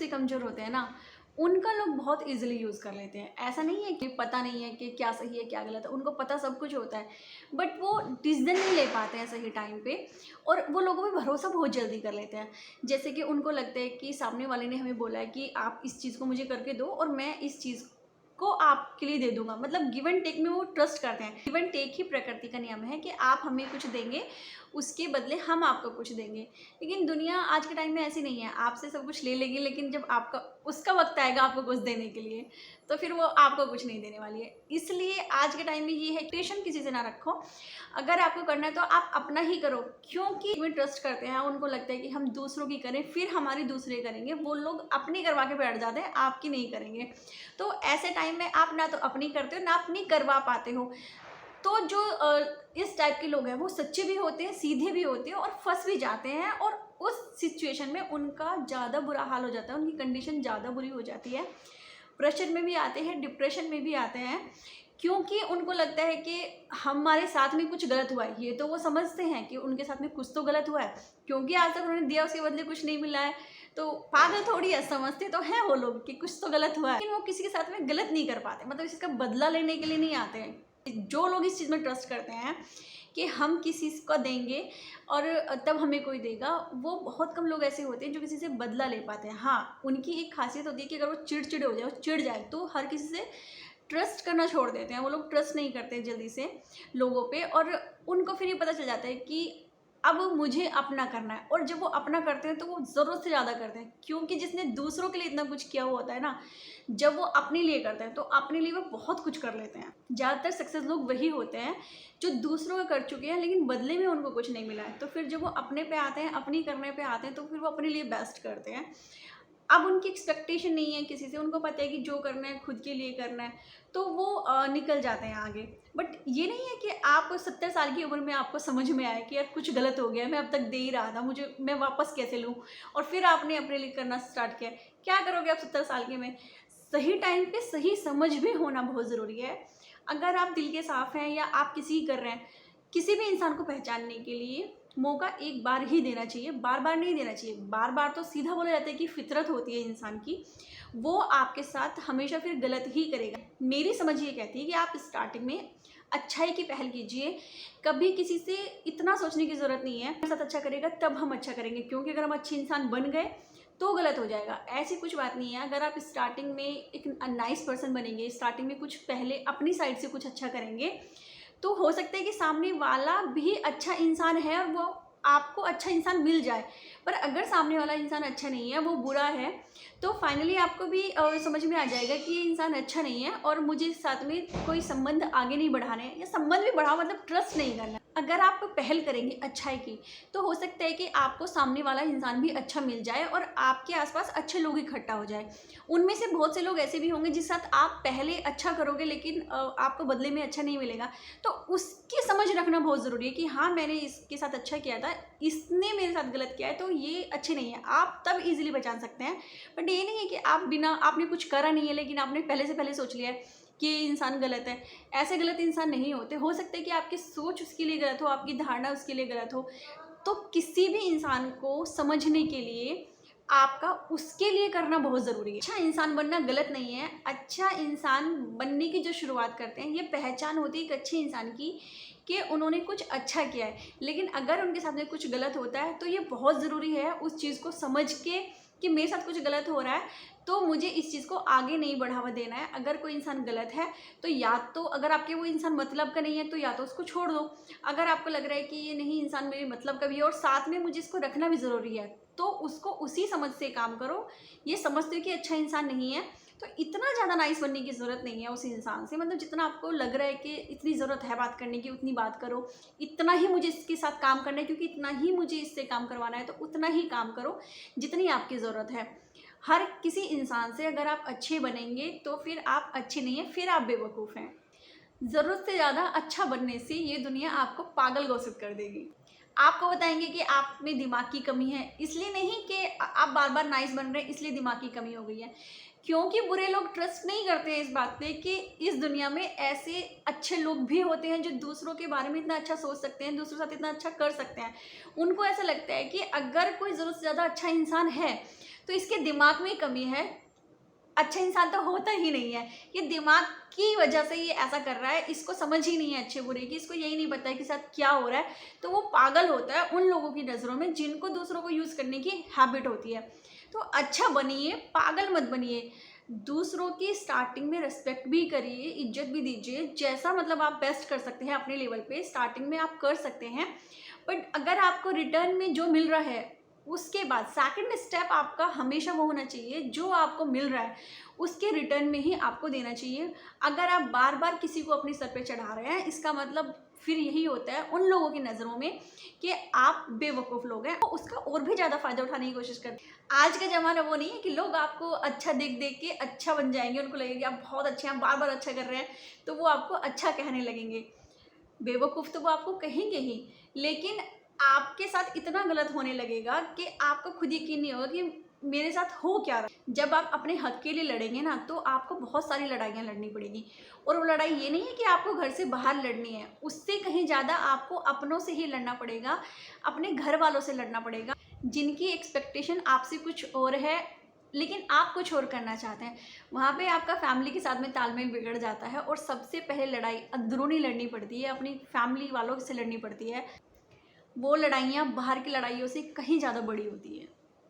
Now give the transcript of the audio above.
से कमज़ोर होते हैं ना, उनका लोग बहुत ईज़िली यूज़ कर लेते हैं। ऐसा नहीं है कि पता नहीं है कि क्या सही है, क्या गलत है, उनको पता सब कुछ होता है, बट वो डिसीज़न नहीं ले पाते हैं सही टाइम पे और वो लोगों पे भरोसा बहुत जल्दी कर लेते हैं। जैसे कि उनको लगता है कि सामने वाले ने हमें बोला है कि आप इस चीज़ को मुझे करके दो और मैं इस चीज़ को आपके लिए दे दूँगा। मतलब गिव एंड टेक में वो ट्रस्ट करते हैं। गिव एंड टेक ही प्रकृति का नियम है कि आप हमें कुछ देंगे, उसके बदले हम आपको कुछ देंगे। लेकिन दुनिया आज के टाइम में ऐसी नहीं है, आपसे सब कुछ ले लेगी, लेकिन जब आपका उसका वक़्त आएगा आपको कुछ देने के लिए, तो फिर वो आपको कुछ नहीं देने वाली है। इसलिए आज के टाइम में ये है, एक्सपेक्टेशन किसी से ना रखो। अगर आपको करना है तो आप अपना ही करो, क्योंकि वे ट्रस्ट करते हैं, उनको लगता है कि हम दूसरों की करें, फिर हमारी दूसरे करेंगे। वो लोग अपनी करवा के बैठ जाते हैं, आपकी नहीं करेंगे। तो ऐसे टाइम में आप ना तो अपनी करते हो, ना अपनी करवा पाते हो। तो जो इस टाइप के लोग हैं वो सच्चे भी होते हैं, सीधे भी होते हैं और फँस भी जाते हैं और उस सिचुएशन में उनका ज़्यादा बुरा हाल हो जाता है, उनकी कंडीशन ज़्यादा बुरी हो जाती है। प्रेशर में भी आते हैं, डिप्रेशन में भी आते हैं, क्योंकि उनको लगता है कि हमारे साथ में कुछ गलत हुआ है। ये तो वो समझते हैं कि उनके साथ में कुछ तो गलत हुआ है, क्योंकि आज तक उन्होंने दिया उसके बदले कुछ नहीं मिला है। तो पागल थोड़ी है, समझते तो हैं वो लोग कि कुछ तो गलत हुआ है, लेकिन वो किसी के साथ में गलत नहीं कर पाते, मतलब इसका बदला लेने के लिए नहीं आते हैं। जो लोग इस चीज़ में ट्रस्ट करते हैं कि हम किसी को देंगे और तब हमें कोई देगा, वो बहुत कम लोग ऐसे होते हैं जो किसी से बदला ले पाते हैं। हाँ, उनकी एक खासियत होती है कि अगर वो चिड़चिड़े हो जाए, वो चिढ़ जाए, तो हर किसी से ट्रस्ट करना छोड़ देते हैं। वो लोग ट्रस्ट नहीं करते जल्दी से लोगों पे और उनको फिर ये पता चल जाता है कि अब मुझे अपना करना है। और जब वो अपना करते हैं तो वो ज़रूरत से ज़्यादा करते हैं, क्योंकि जिसने दूसरों के लिए इतना कुछ किया हुआ होता है ना, जब वो अपने लिए करते हैं तो अपने लिए वो बहुत कुछ कर लेते हैं। ज़्यादातर सक्सेस लोग वही होते हैं जो दूसरों का कर चुके हैं लेकिन बदले में उनको कुछ नहीं मिला है। तो फिर जब वो अपने पे आते हैं, अपनी करने पे आते हैं, तो फिर वो अपने लिए बेस्ट करते हैं। अब उनकी एक्सपेक्टेशन नहीं है किसी से, उनको पता है कि जो करना है खुद के लिए करना है, तो वो निकल जाते हैं आगे। बट ये नहीं है कि आप 70 साल की उम्र में आपको समझ में आए कि यार कुछ गलत हो गया, मैं अब तक दे ही रहा था, मुझे मैं वापस कैसे लूँ, और फिर आपने अपने लिए करना स्टार्ट किया। क्या करोगे आप 70 साल के में? सही टाइम पे सही समझ भी होना बहुत ज़रूरी है। अगर आप दिल के साफ़ हैं या आप किसी कर रहे हैं, किसी भी इंसान को पहचानने के लिए मौका एक बार ही देना चाहिए, बार-बार नहीं देना चाहिए। बार-बार तो सीधा बोला जाता है कि फितरत होती है इंसान की, वो आपके साथ हमेशा फिर गलत ही करेगा। मेरी समझ ये कहती है कि आप स्टार्टिंग में अच्छाई की पहल कीजिए, कभी किसी से इतना सोचने की ज़रूरत नहीं है, मेरे साथ अच्छा करेगा तब हम अच्छा करेंगे, क्योंकि अगर हम अच्छे इंसान बन गए तो गलत हो जाएगा। ऐसी कुछ बात नहीं है। अगर आप स्टार्टिंग में एक नाइस पर्सन बनेंगे, स्टार्टिंग में कुछ पहले अपनी साइड से कुछ अच्छा करेंगे, तो हो सकता है कि सामने वाला भी अच्छा इंसान है और वो आपको अच्छा इंसान मिल जाए। पर अगर सामने वाला इंसान अच्छा नहीं है, वो बुरा है, तो फाइनली आपको भी समझ में आ जाएगा कि ये इंसान अच्छा नहीं है और मुझे इस साथ में कोई संबंध आगे नहीं बढ़ाने हैं, या संबंध भी बढ़ाओ मतलब ट्रस्ट नहीं करना है। अगर आप पहल करेंगे अच्छाई की, तो हो सकता है कि आपको सामने वाला इंसान भी अच्छा मिल जाए और आपके आसपास अच्छे लोग इकट्ठा हो जाए। उनमें से बहुत से लोग ऐसे भी होंगे जिस साथ आप पहले अच्छा करोगे लेकिन आपको बदले में अच्छा नहीं मिलेगा। तो उसकी समझ रखना बहुत ज़रूरी है कि हाँ, मैंने इसके साथ अच्छा किया था, इसने मेरे साथ गलत किया है, तो ये अच्छे नहीं है। आप तब ईज़िली पहचान सकते हैं। बट ये नहीं है कि आप बिना आपने कुछ करा नहीं है लेकिन आपने पहले से पहले सोच लिया है कि ये इंसान गलत है। ऐसे गलत इंसान नहीं होते। हो सकता है कि आपकी सोच उसके लिए गलत हो, आपकी धारणा उसके लिए गलत हो। तो किसी भी इंसान को समझने के लिए आपका उसके लिए करना बहुत ज़रूरी है। अच्छा इंसान बनना गलत नहीं है। अच्छा इंसान बनने की जो शुरुआत करते हैं, ये पहचान होती है एक अच्छे इंसान की कि उन्होंने कुछ अच्छा किया है। लेकिन अगर उनके साथ में कुछ गलत होता है तो ये बहुत ज़रूरी है उस चीज़ को समझ के कि मेरे साथ कुछ गलत हो रहा है, तो मुझे इस चीज़ को आगे नहीं बढ़ावा देना है। अगर कोई इंसान गलत है तो या तो अगर आपके वो इंसान मतलब का नहीं है तो या तो उसको छोड़ दो। अगर आपको लग रहा है कि ये नहीं इंसान मेरे मतलब का भी है और साथ में मुझे इसको रखना भी ज़रूरी है, तो उसको उसी समझ से काम करो। ये समझते हो कि अच्छा इंसान नहीं है, तो इतना ज़्यादा नाइस बनने की ज़रूरत नहीं है उस इंसान से। मतलब जितना आपको लग रहा है कि इतनी ज़रूरत है बात करने की, उतनी बात करो। इतना ही मुझे इसके साथ काम करना है क्योंकि इतना ही मुझे इससे काम करवाना है, तो उतना ही काम करो जितनी आपकी ज़रूरत है। हर किसी इंसान से अगर आप अच्छे बनेंगे तो फिर आप अच्छे नहीं हैं, फिर आप बेवकूफ़ हैं। ज़रूरत से ज़्यादा अच्छा बनने से ये दुनिया आपको पागल घोषित कर देगी। आपको बताएँगे कि आप में दिमाग की कमी है, इसलिए नहीं कि आप बार-बार नाइस बन रहे हैं इसलिए दिमाग की कमी हो गई है। क्योंकि बुरे लोग ट्रस्ट नहीं करते हैं इस बात पे कि इस दुनिया में ऐसे अच्छे लोग भी होते हैं जो दूसरों के बारे में इतना अच्छा सोच सकते हैं, दूसरों के साथ इतना अच्छा कर सकते हैं। उनको ऐसा लगता है कि अगर कोई ज़रूरत से ज़्यादा अच्छा इंसान है, तो इसके दिमाग में कमी है। अच्छा इंसान तो होता ही नहीं है, ये दिमाग की वजह से ये ऐसा कर रहा है, इसको समझ ही नहीं है अच्छे बुरे की, इसको यही नहीं पता है कि साथ क्या हो रहा है। तो वो पागल होता है उन लोगों की नज़रों में जिनको दूसरों को यूज़ करने की हैबिट होती है। तो अच्छा बनिए, पागल मत बनिए। दूसरों की स्टार्टिंग में रिस्पेक्ट भी करिए, इज्जत भी दीजिए, जैसा मतलब आप बेस्ट कर सकते हैं अपने लेवल पे स्टार्टिंग में आप कर सकते हैं। बट अगर आपको रिटर्न में जो मिल रहा है, उसके बाद सेकंड स्टेप आपका हमेशा वो होना चाहिए, जो आपको मिल रहा है उसके रिटर्न में ही आपको देना चाहिए। अगर आप बार बार किसी को अपने सर पे चढ़ा रहे हैं, इसका मतलब फिर यही होता है उन लोगों की नज़रों में कि आप बेवकूफ़ लोग हैं, तो उसका और भी ज़्यादा फ़ायदा उठाने की कोशिश करते हैं। आज का ज़माना वो नहीं है कि लोग आपको अच्छा देख देख के अच्छा बन जाएंगे, उनको लगेगा आप बहुत अच्छे हैं, बार बार अच्छा कर रहे हैं, तो वो आपको अच्छा कहने लगेंगे। बेवकूफ़ तो वो आपको कहेंगे ही, लेकिन आपके साथ इतना गलत होने लगेगा कि आपको खुद यकीन नहीं होगा कि मेरे साथ हो क्या रहा है। जब आप अपने हक के लिए लड़ेंगे ना, तो आपको बहुत सारी लड़ाइयाँ लड़नी पड़ेगी। और वो लड़ाई ये नहीं है कि आपको घर से बाहर लड़नी है, उससे कहीं ज़्यादा आपको अपनों से ही लड़ना पड़ेगा, अपने घर वालों से लड़ना पड़ेगा, जिनकी एक्सपेक्टेशन आपसे कुछ और है लेकिन आप कुछ और करना चाहते हैं। वहाँ पे आपका फैमिली के साथ में तालमेल बिगड़ जाता है और सबसे पहले लड़ाई अंदरूनी लड़नी पड़ती है, अपनी फैमिली वालों से लड़नी पड़ती है। वो लड़ाइयाँ बाहर की लड़ाइयों से कहीं ज़्यादा बड़ी होती है।